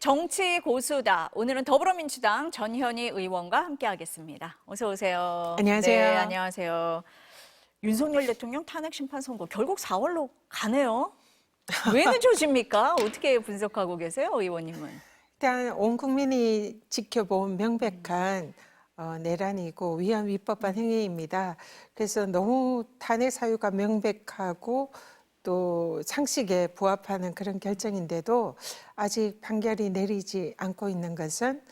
정치 고수다. 오늘은 더불어민주당 전현희 의원과 함께하겠습니다. 어서 오세요. 안녕하세요. 네, 안녕하세요. 윤석열 대통령 탄핵 심판 선고 결국 4월로 가네요. 왜 늦어집니까? 어떻게 분석하고 계세요, 의원님은? 일단 온 국민이 지켜본 명백한 내란이고 위헌 위법한 행위입니다. 그래서 너무 탄핵 사유가 명백하고 또 상식에 부합하는 그런 결정인데도 아직 판결이 내리지 않고 있는 것은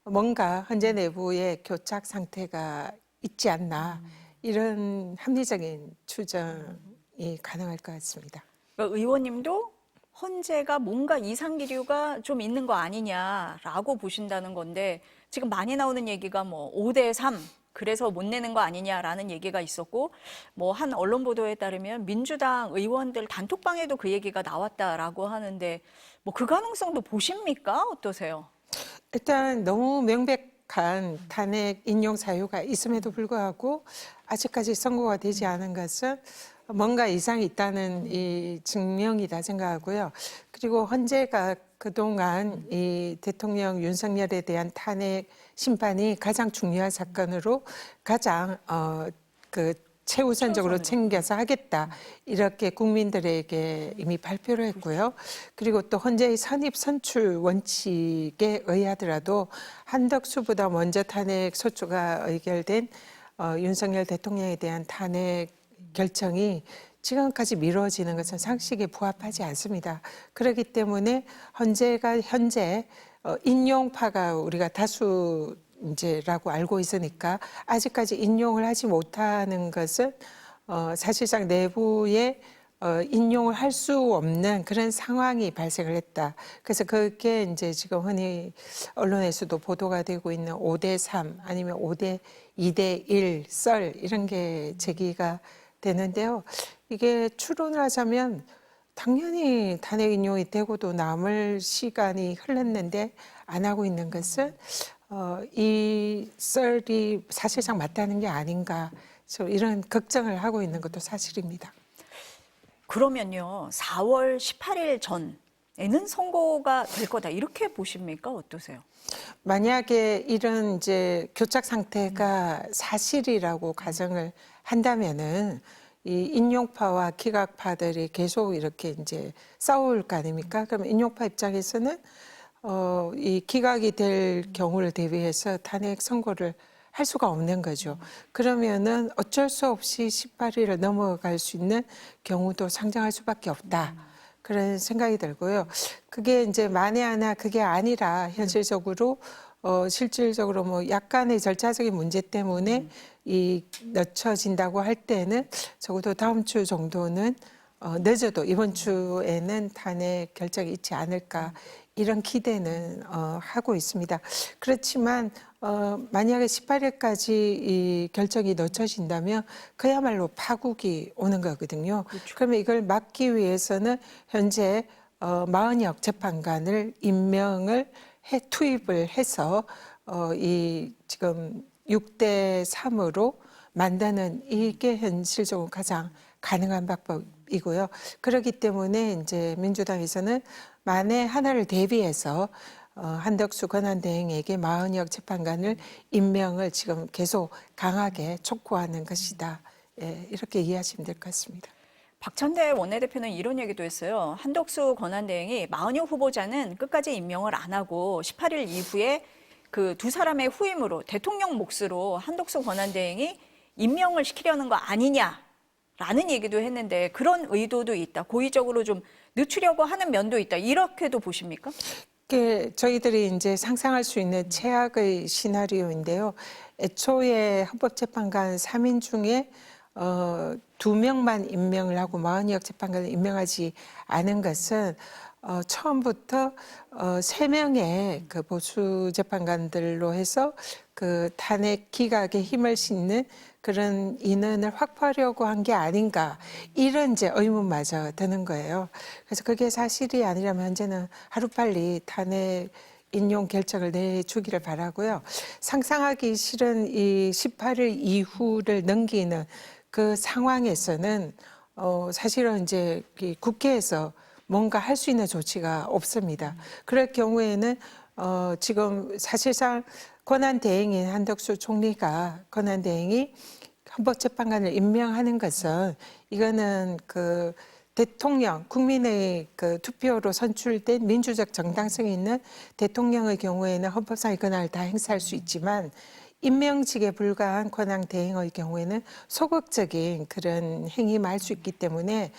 뭔가 헌재 내부의 교착 상태가 있지 않나 이런 합리적인 추정이 가능할 것 같습니다. 그러니까 의원님도 헌재가 뭔가 이상 기류가 좀 있는 거 아니냐라고 보신다는 건데 지금 많이 나오는 얘기가 뭐 5대 3 그래서 못 내는 거 아니냐라는 얘기가 있었고 뭐 한 언론 보도에 따르면 민주당 의원들 단톡방에도 그 얘기가 나왔다라고 하는데 뭐 그 가능성도 보십니까? 어떠세요? 일단 너무 명백한 탄핵 인용 사유가 있음에도 불구하고 아직까지 선고가 되지 않은 것은 뭔가 이상이 있다는 이 증명이다 생각하고요. 그리고 헌재가 그동안 이 대통령 윤석열에 대한 탄핵 심판이 가장 중요한 사건으로 가장 최우선적으로 챙겨서 하겠다 이렇게 국민들에게 이미 발표를 했고요. 그리고 또 헌재의 선입 선출 원칙에 의하더라도 한덕수보다 먼저 탄핵 소추가 의결된 윤석열 대통령에 대한 탄핵 결정이 지금까지 미뤄지는 것은 상식에 부합하지 않습니다. 그렇기 때문에 헌재가 현재 인용파가 우리가 다수 이제라고 알고 있으니까 아직까지 인용을 하지 못하는 것은 사실상 내부에 인용을 할 수 없는 그런 상황이 발생을 했다. 그래서 그게 이제 지금 흔히 언론에서도 보도가 되고 있는 5대 3 아니면 5대 2대 1 썰 이런 게 제기가 되는데요. 이게 추론을 하자면 당연히 탄핵 인용이 되고도 남을 시간이 흘렀는데 안 하고 있는 것은 이 썰이 사실상 맞다는 게 아닌가 이런 걱정을 하고 있는 것도 사실입니다. 그러면요, 4월 18일 전에는 선고가 될 거다 이렇게 보십니까? 어떠세요? 만약에 이런 이제 교착 상태가 사실이라고 가정을 한다면은 이 인용파와 기각파들이 계속 이렇게 이제 싸울 거 아닙니까? 그럼 인용파 입장에서는 이 기각이 될 경우를 대비해서 탄핵 선고를 할 수가 없는 거죠. 그러면은 어쩔 수 없이 18일을 넘어갈 수 있는 경우도 상정할 수밖에 없다. 그런 생각이 들고요. 그게 이제 만에 하나 그게 아니라 현실적으로 실질적으로 뭐 약간의 절차적인 문제 때문에 이 늦춰진다고 할 때는 적어도 다음 주 정도는 늦어도 이번 주에는 탄핵 결정이 있지 않을까 이런 기대는 하고 있습니다. 그렇지만 만약에 18일까지 이 결정이 늦춰진다면 그야말로 파국이 오는 거거든요. 그렇죠. 그러면 이걸 막기 위해서는 현재 40여 재판관을 임명을 투입을 해서 이 지금 6대 3으로 만드는 이게 현실적으로 가장 가능한 방법이고요. 그렇기 때문에 이제 민주당에서는 만에 하나를 대비해서 한덕수 권한대행에게 40여 재판관을 임명을 지금 계속 강하게 촉구하는 것이다. 예, 이렇게 이해하시면 될 것 같습니다. 박찬대 원내대표는 이런 얘기도 했어요. 한덕수 권한대행이 마흔여 후보자는 끝까지 임명을 안 하고 18일 이후에 그 두 사람의 후임으로 대통령 몫으로 한덕수 권한대행이 임명을 시키려는 거 아니냐라는 얘기도 했는데 그런 의도도 있다. 고의적으로 좀 늦추려고 하는 면도 있다. 이렇게도 보십니까? 저희들이 이제 상상할 수 있는 최악의 시나리오인데요. 애초에 헌법재판관 3인 중에 2명만 임명을 하고 40여 재판관을 임명하지 않은 것은 처음부터 3명의 그 보수 재판관들로 해서 그 탄핵 기각에 힘을 싣는 그런 인원을 확보하려고 한 게 아닌가 이런 이제 의문마저 드는 거예요. 그래서 그게 사실이 아니라면 현재는 하루빨리 탄핵 인용 결정을 내주기를 바라고요. 상상하기 싫은 이 18일 이후를 넘기는 그 상황에서는 사실은 이제 국회에서 뭔가 할 수 있는 조치가 없습니다. 그럴 경우에는 지금 사실상 권한대행인 한덕수 총리가 권한대행이 헌법재판관을 임명하는 것은 이거는 그 대통령, 국민의 그 투표로 선출된 민주적 정당성이 있는 대통령의 경우에는 헌법상 의 권한을 다 행사할 수 있지만 임명직에 불과한 권한 대행의 경우에는 소극적인 그런 행위만 할 수 있기 때문에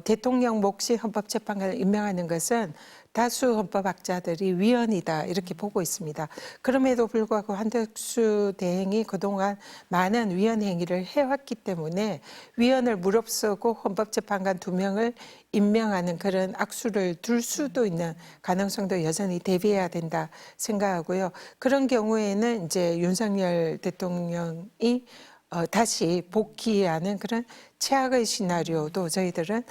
대통령 몫인 헌법재판관을 임명하는 것은 다수 헌법학자들이 위헌이다 이렇게 보고 있습니다. 그럼에도 불구하고 한덕수 대행이 그동안 많은 위헌 행위를 해왔기 때문에 위헌을 무릅쓰고 헌법재판관 2명을 임명하는 그런 악수를 둘 수도 있는 가능성도 여전히 대비해야 된다 생각하고요. 그런 경우에는 이제 윤석열 대통령이 다시 복귀하는 그런 최악의 시나리오도 저희들은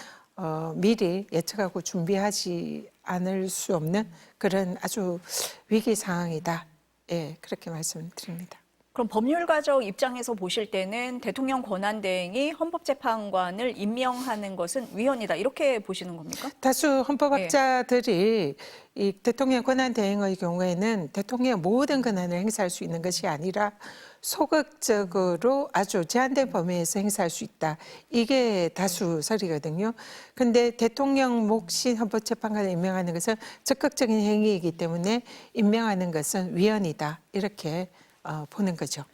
미리 예측하고 준비하지 않을 수 없는 그런 아주 위기 상황이다. 예, 그렇게 말씀드립니다. 그럼 법률가적 입장에서 보실 때는 대통령 권한대행이 헌법재판관을 임명하는 것은 위헌이다 이렇게 보시는 겁니까? 다수 헌법학자들이 이 대통령 권한 대행의 경우에는 대통령의 모든 권한을 행사할 수 있는 것이 아니라 소극적으로 아주 제한된 범위에서 행사할 수 있다. 이게 다수설이거든요. 근데 대통령 몫인 헌법재판관을 임명하는 것은 적극적인 행위이기 때문에 임명하는 것은 위헌이다. 이렇게 보는 거죠.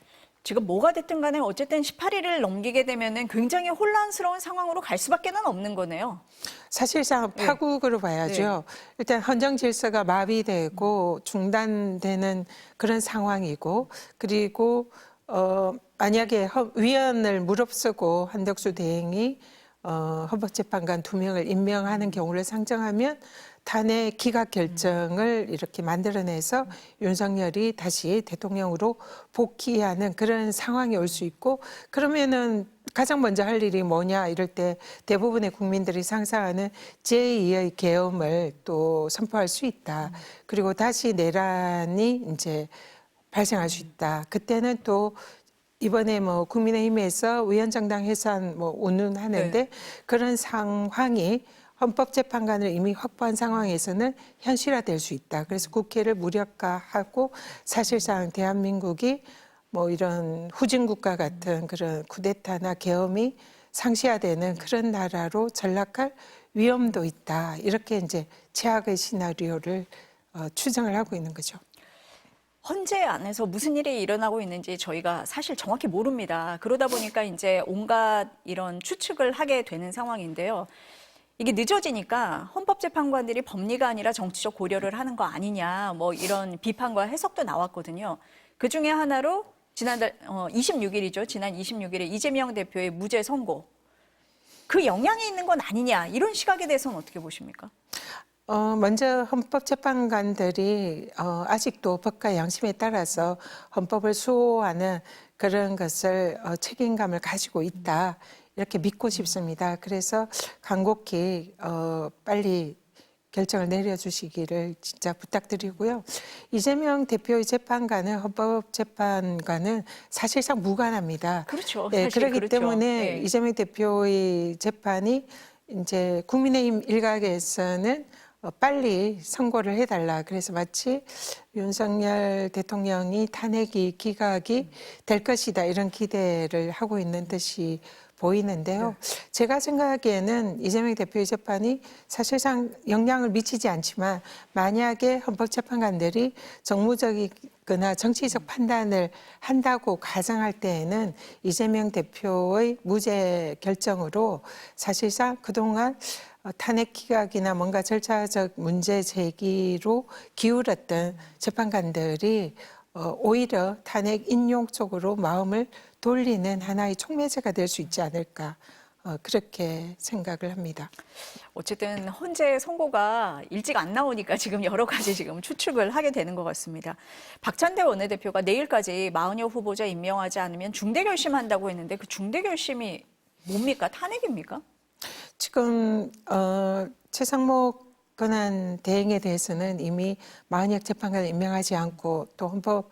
지금 뭐가 됐든 간에 어쨌든 18일을 넘기게 되면은 굉장히 혼란스러운 상황으로 갈 수밖에는 없는 거네요. 사실상 파국으로 봐야죠. 일단 헌정 질서가 마비되고 중단되는 그런 상황이고, 그리고 만약에 위헌을 무릅쓰고 한덕수 대행이 헌법재판관 2명을 임명하는 경우를 상정하면 탄핵 기각 결정을 이렇게 만들어내서 윤석열이 다시 대통령으로 복귀하는 그런 상황이 올 수 있고, 그러면은 가장 먼저 할 일이 뭐냐 이럴 때 대부분의 국민들이 상상하는 제2의 계엄을 또 선포할 수 있다. 그리고 다시 내란이 이제 발생할 수 있다. 그때는 또 이번에 뭐 국민의힘에서 위헌정당 해산 뭐 운운하는데 그런 상황이 헌법재판관을 이미 확보한 상황에서는 현실화될 수 있다. 그래서 국회를 무력화하고 사실상 대한민국이 뭐 이런 후진국가 같은 그런 쿠데타나 계엄이 상시화되는 그런 나라로 전락할 위험도 있다. 이렇게 이제 최악의 시나리오를 추정을 하고 있는 거죠. 헌재 안에서 무슨 일이 일어나고 있는지 저희가 사실 정확히 모릅니다. 그러다 보니까 이제 온갖 이런 추측을 하게 되는 상황인데요. 이게 늦어지니까 헌법재판관들이 법리가 아니라 정치적 고려를 하는 거 아니냐, 뭐 이런 비판과 해석도 나왔거든요. 그 중에 하나로 지난달 26일이죠. 지난 26일에 이재명 대표의 무죄 선고. 그 영향이 있는 건 아니냐, 이런 시각에 대해서는 어떻게 보십니까? 먼저 헌법재판관들이 아직도 법과 양심에 따라서 헌법을 수호하는 그런 것을 책임감을 가지고 있다. 이렇게 믿고 싶습니다. 그래서 간곡히 빨리 결정을 내려주시기를 진짜 부탁드리고요. 이재명 대표의 재판관은 헌법재판관은 사실상 무관합니다. 그렇죠. 네, 사실 그렇기 그렇죠. 때문에 이재명 대표의 재판이 이제 국민의힘 일각에서는 빨리 선고를 해달라. 그래서 마치 윤석열 대통령이 탄핵이 기각이 될 것이다 이런 기대를 하고 있는 듯이 보이는데요. 제가 생각하기에는 이재명 대표의 재판이 사실상 영향을 미치지 않지만 만약에 헌법재판관들이 정무적이거나 정치적 판단을 한다고 가정할 때에는 이재명 대표의 무죄 결정으로 사실상 그동안 탄핵 기각이나 뭔가 절차적 문제 제기로 기울었던 재판관들이 오히려 탄핵 인용 쪽으로 마음을 돌리는 하나의 촉매제가 될 수 있지 않을까 그렇게 생각을 합니다. 어쨌든 헌재 선고가 일찍 안 나오니까 지금 여러 가지 지금 추측을 하게 되는 것 같습니다. 박찬대 원내대표가 내일까지 40여 후보자 임명하지 않으면 중대 결심한다고 했는데 그 중대 결심이 뭡니까? 탄핵입니까? 지금 최상목 권한 대행에 대해서는 이미 마흔역 재판관을 임명하지 않고 또 헌법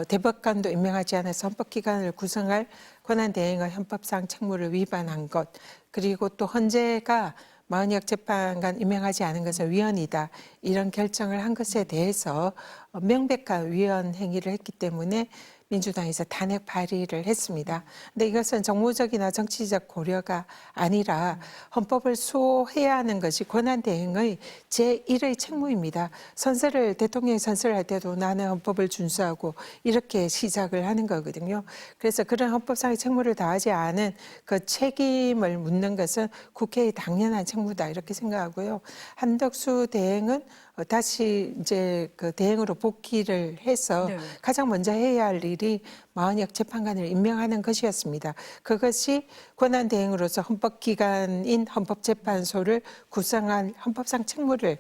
대법관도 임명하지 않아서 헌법기관을 구성할 권한 대행의 헌법상 책무를 위반한 것, 그리고 또 헌재가 마흔역 재판관 임명하지 않은 것은 위헌이다. 이런 결정을 한 것에 대해서 명백한 위헌 행위를 했기 때문에 민주당에서 탄핵 발의를 했습니다. 근데 이것은 정무적이나 정치적 고려가 아니라 헌법을 수호해야 하는 것이 권한 대행의 제1의 책무입니다. 대통령이 선서를 할 때도 나는 헌법을 준수하고 이렇게 시작을 하는 거거든요. 그래서 그런 헌법상의 책무를 다하지 않은 그 책임을 묻는 것은 국회의 당연한 책무다 이렇게 생각하고요. 한덕수 대행은 다시 이제 그 대행으로 복귀를 해서 네. 가장 먼저 해야 할 일이 마흔역 재판관을 임명하는 것이었습니다. 그것이 권한 대행으로서 헌법기관인 헌법재판소를 구성한 헌법상 책무를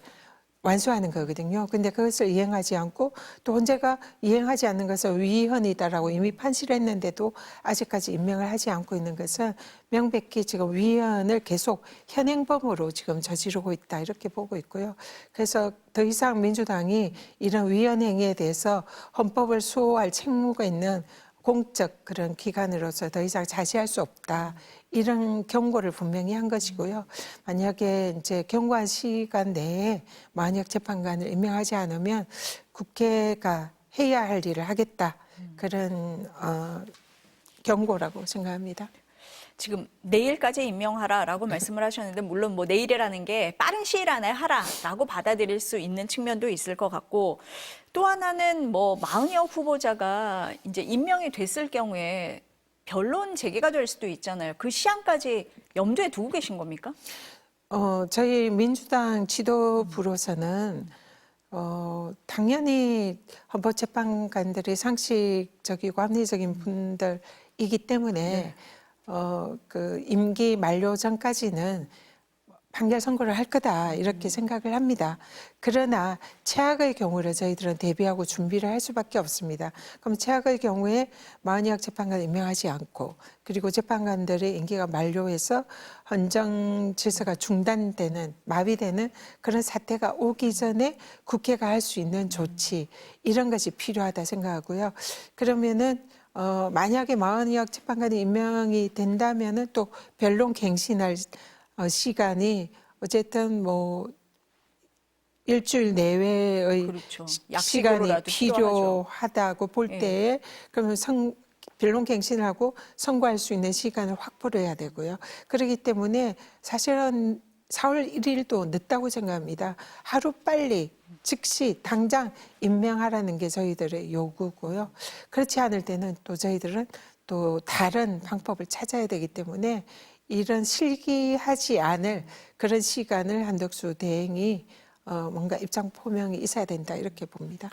완수하는 거거든요. 근데 그것을 이행하지 않고 또 헌재가 이행하지 않는 것은 위헌이다라고 이미 판시를 했는데도 아직까지 임명을 하지 않고 있는 것은 명백히 지금 위헌을 계속 현행범으로 지금 저지르고 있다 이렇게 보고 있고요. 그래서 더 이상 민주당이 이런 위헌 행위에 대해서 헌법을 수호할 책무가 있는 공적 그런 기관으로서 더 이상 자시할 수 없다. 이런 경고를 분명히 한 것이고요. 만약에 이제 경고한 시간 내에 만약 재판관을 임명하지 않으면 국회가 해야 할 일을 하겠다. 그런 경고라고 생각합니다. 지금 내일까지 임명하라라고 말씀을 하셨는데 물론 뭐 내일이라는 게 빠른 시일 안에 하라라고 받아들일 수 있는 측면도 있을 것 같고 또 하나는 뭐 마흔여욱 후보자가 이제 임명이 됐을 경우에 변론 제기가 될 수도 있잖아요. 그 시한까지 염두에 두고 계신 겁니까? 저희 민주당 지도부로서는 당연히 헌법재판관들이 상식적이고 합리적인 분들이기 때문에 그 임기 만료 전까지는 판결 선고를 할 거다 이렇게 생각을 합니다. 그러나 최악의 경우를 저희들은 대비하고 준비를 할 수밖에 없습니다. 그럼 최악의 경우에 마흔여욱 재판관 임명하지 않고 그리고 재판관들의 임기가 만료해서 헌정 질서가 중단되는 마비되는 그런 사태가 오기 전에 국회가 할 수 있는 조치 이런 것이 필요하다 생각하고요. 그러면은 만약에 마흔여욱 재판관이 임명이 된다면은 또 변론 갱신할 시간이 어쨌든 뭐 일주일 내외의 그렇죠. 시간이 약식으로라도 필요하죠. 필요하다고 볼 예. 때에 그러면 변론 갱신을 하고 선고할 수 있는 시간을 확보를 해야 되고요. 그렇기 때문에 사실은 4월 1일도 늦다고 생각합니다. 하루 빨리 즉시 당장 임명하라는 게 저희들의 요구고요. 그렇지 않을 때는 또 저희들은 또 다른 방법을 찾아야 되기 때문에 이런 실기하지 않을 그런 시간을 한덕수 대행이 뭔가 입장 표명이 있어야 된다 이렇게 봅니다.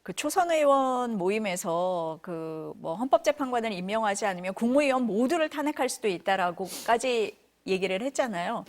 그 초선 의원 모임에서 그 뭐 헌법재판관을 임명하지 않으면 국무위원 모두를 탄핵할 수도 있다라고까지 얘기를 했잖아요.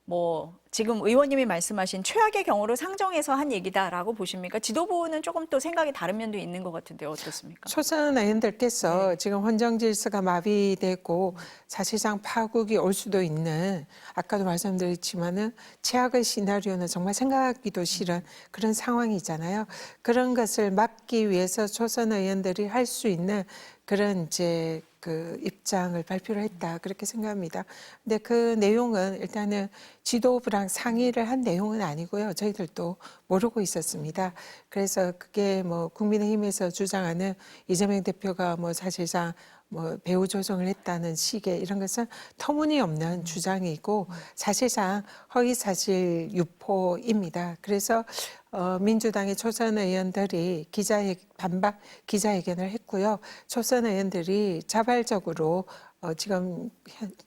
뭐 지금 의원님이 말씀하신 최악의 경우를 상정해서 한 얘기다라고 보십니까? 지도부는 조금 또 생각이 다른 면도 있는 것 같은데요. 어떻습니까? 초선 의원들께서 지금 헌정 질서가 마비되고 사실상 파국이 올 수도 있는 아까도 말씀드렸지만은 최악의 시나리오는 정말 생각하기도 싫은 그런 상황이잖아요. 그런 것을 막기 위해서 초선 의원들이 할 수 있는 그런 이제 그 입장을 발표를 했다 그렇게 생각합니다. 근데 그 내용은 일단은 지도부랑 상의를 한 내용은 아니고요. 저희들도 모르고 있었습니다. 그래서 그게 뭐 국민의힘에서 주장하는 이재명 대표가 뭐 사실상 뭐 배후 조정을 했다는 식의 이런 것은 터무니없는 주장이고 사실상 허위사실 유포입니다. 그래서 민주당의 초선 의원들이 반박 기자회견을 했고요. 초선 의원들이 자발적으로 지금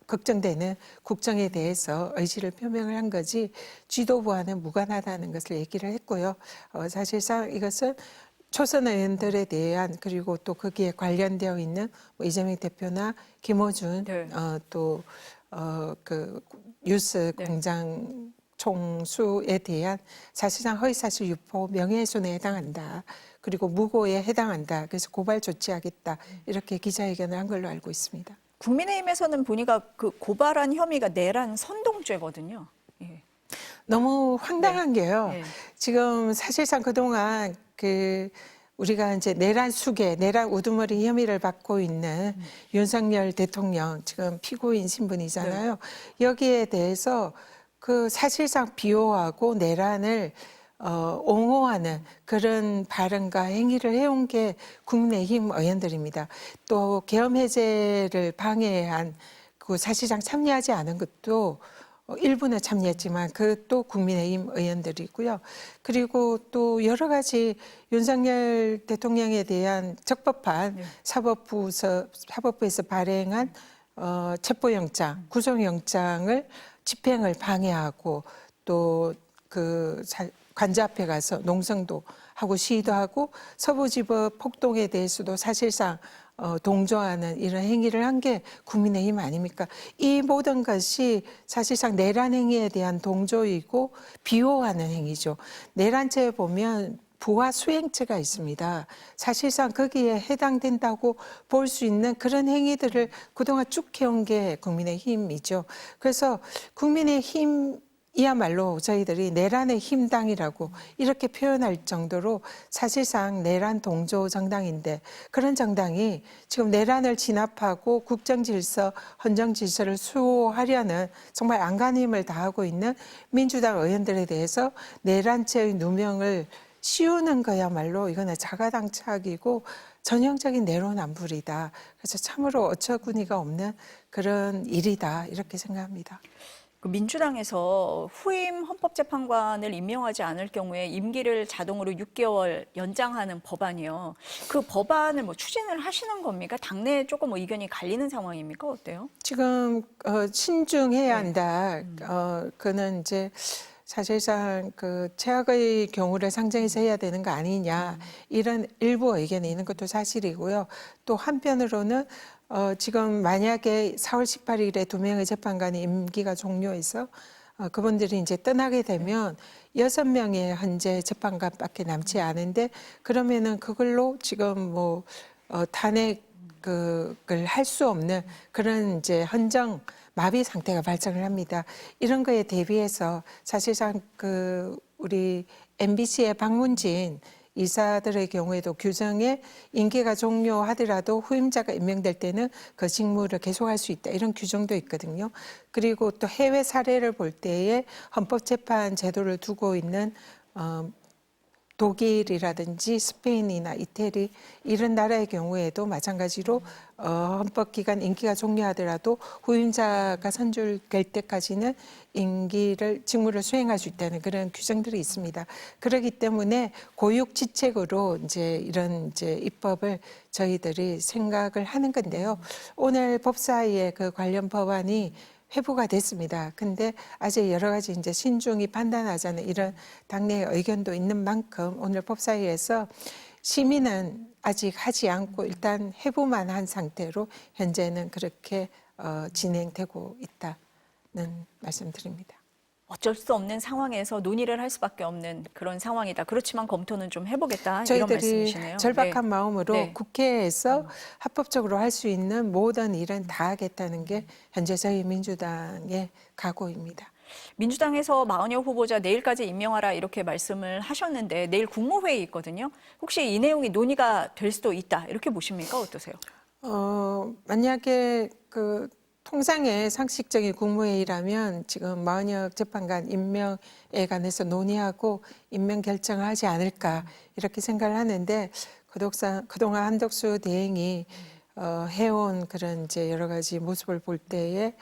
걱정되는 국정에 대해서 의지를 표명을 한 거지 지도부와는 무관하다는 것을 얘기를 했고요. 사실상 이것은 초선 의원들에 대한 그리고 또 거기에 관련되어 있는 뭐 이재명 대표나 김어준 네. 그 뉴스 네. 공장 총수에 대한 사실상 허위사실 유포 명예훼손에 해당한다. 그리고 무고에 해당한다. 그래서 고발 조치하겠다. 이렇게 기자회견을 한 걸로 알고 있습니다. 국민의힘에서는 보니까 그 고발한 혐의가 내란 선동죄거든요. 예. 너무 황당한 게요. 네. 지금 사실상 그동안 우리가 이제 내란 수괴, 내란 우두머리 혐의를 받고 있는 윤석열 대통령 지금 피고인 신분이잖아요. 여기에 대해서 그 사실상 비호하고 내란을 옹호하는 그런 발언과 행위를 해온 게 국민의힘 의원들입니다. 또 계엄 해제를 방해한 그 사실상 참여하지 않은 것도 일부는 참여했지만 그것도 국민의힘 의원들이고요. 그리고 또 여러 가지 윤석열 대통령에 대한 적법한 네. 사법부에서 발행한 체포영장, 구속영장을 집행을 방해하고 또 그 관저 앞에 가서 농성도 하고 시위도 하고 서부지법 폭동에 대해서도 사실상 동조하는 이런 행위를 한 게 국민의힘 아닙니까? 이 모든 것이 사실상 내란 행위에 대한 동조이고 비호하는 행위죠. 내란죄에 보면 부와 수행죄가 있습니다. 사실상 거기에 해당된다고 볼 수 있는 그런 행위들을 그동안 쭉 해온 게 국민의힘이죠. 그래서 국민의힘 이야말로 저희들이 내란의 힘당이라고 이렇게 표현할 정도로 사실상 내란 동조 정당인데 그런 정당이 지금 내란을 진압하고 국정질서, 헌정질서를 수호하려는 정말 안간힘을 다하고 있는 민주당 의원들에 대해서 내란죄의 누명을 씌우는 거야말로 이거는 자가당착이고 전형적인 내로남불이다. 그래서 참으로 어처구니가 없는 그런 일이다 이렇게 생각합니다. 그 민주당에서 후임 헌법재판관을 임명하지 않을 경우에 임기를 자동으로 6개월 연장하는 법안이요. 그 법안을 뭐 추진을 하시는 겁니까? 당내에 조금 의견이 갈리는 상황입니까? 어때요? 지금 신중해야 한다. 그는 이제 사실상 그 최악의 경우를 상정해서 해야 되는 거 아니냐 이런 일부 의견이 있는 것도 사실이고요. 또 한편으로는 지금 만약에 4월 18일에 2명의 재판관이 임기가 종료해서 그분들이 이제 떠나게 되면 6명의 현재 재판관밖에 남지 않은데 그러면은 그걸로 지금 뭐 탄핵을 할 수 없는 그런 이제 헌정 마비 상태가 발생을 합니다. 이런 거에 대비해서 사실상 그 우리 MBC의 박문진 이사들의 경우에도 규정에 임기가 종료하더라도 후임자가 임명될 때는 그 직무를 계속할 수 있다. 이런 규정도 있거든요. 그리고 또 해외 사례를 볼 때에 헌법재판 제도를 두고 있는 독일이라든지 스페인이나 이태리 이런 나라의 경우에도 마찬가지로 헌법기간 임기가 종료하더라도 후임자가 선출될 때까지는 직무를 수행할 수 있다는 그런 규정들이 있습니다. 그렇기 때문에 고육지책으로 이제 이런 이제 입법을 저희들이 생각을 하는 건데요. 오늘 법사위에 그 관련 법안이 회부가 됐습니다. 근데 아직 여러 가지 이제 신중히 판단하자는 이런 당내 의견도 있는 만큼 오늘 법사위에서 심의는 아직 하지 않고 일단 회부만 한 상태로 현재는 그렇게 진행되고 있다는 말씀드립니다. 어쩔 수 없는 상황에서 논의를 할 수밖에 없는 그런 상황이다. 그렇지만 검토는 좀 해보겠다. 이런 저희들이 말씀이시네요. 절박한 네. 마음으로 네. 국회에서 합법적으로 할 수 있는 모든 일은 다 하겠다는 게 현재 저희 민주당의 각오입니다. 민주당에서 마은혁 후보자 내일까지 임명하라 이렇게 말씀을 하셨는데 내일 국무회의 있거든요. 혹시 이 내용이 논의가 될 수도 있다. 이렇게 보십니까? 어떠세요? 만약에 그 통상의 상식적인 국무회의라면 지금 마은혁 재판관 임명에 관해서 논의하고 임명 결정을 하지 않을까 이렇게 생각을 하는데 그동안 한덕수 대행이 해온 그런 이제 여러 가지 모습을 볼 때에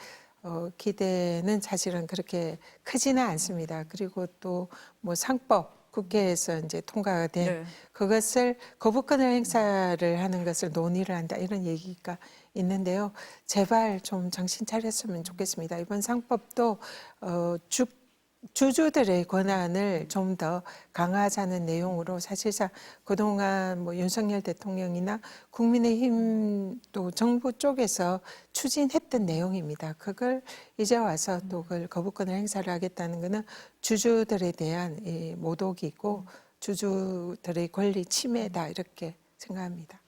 기대는 사실은 그렇게 크지는 않습니다. 그리고 또 뭐 상법 국회에서 이제 통과가 된 네. 그것을 거부권을 행사를 하는 것을 논의를 한다 이런 얘기가 있는데요. 제발 좀 정신 차렸으면 좋겠습니다. 이번 상법도 주주들의 권한을 좀 더 강화하자는 내용으로 사실상 그동안 뭐 윤석열 대통령이나 국민의힘 또 정부 쪽에서 추진했던 내용입니다. 그걸 이제 와서 또 그걸 거부권을 행사를 하겠다는 것은 주주들에 대한 이 모독이고 주주들의 권리 침해다 이렇게 생각합니다.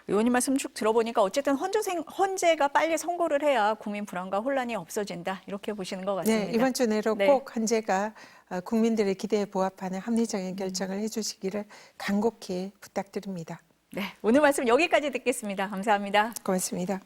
의원님 말씀 쭉 들어보니까 어쨌든 헌재가 빨리 선고를 해야 국민 불안과 혼란이 없어진다. 이렇게 보시는 것 같습니다. 네, 이번 주 내로 네. 꼭 헌재가 국민들의 기대에 부합하는 합리적인 결정을 해주시기를 간곡히 부탁드립니다. 네, 오늘 말씀 여기까지 듣겠습니다. 감사합니다. 고맙습니다.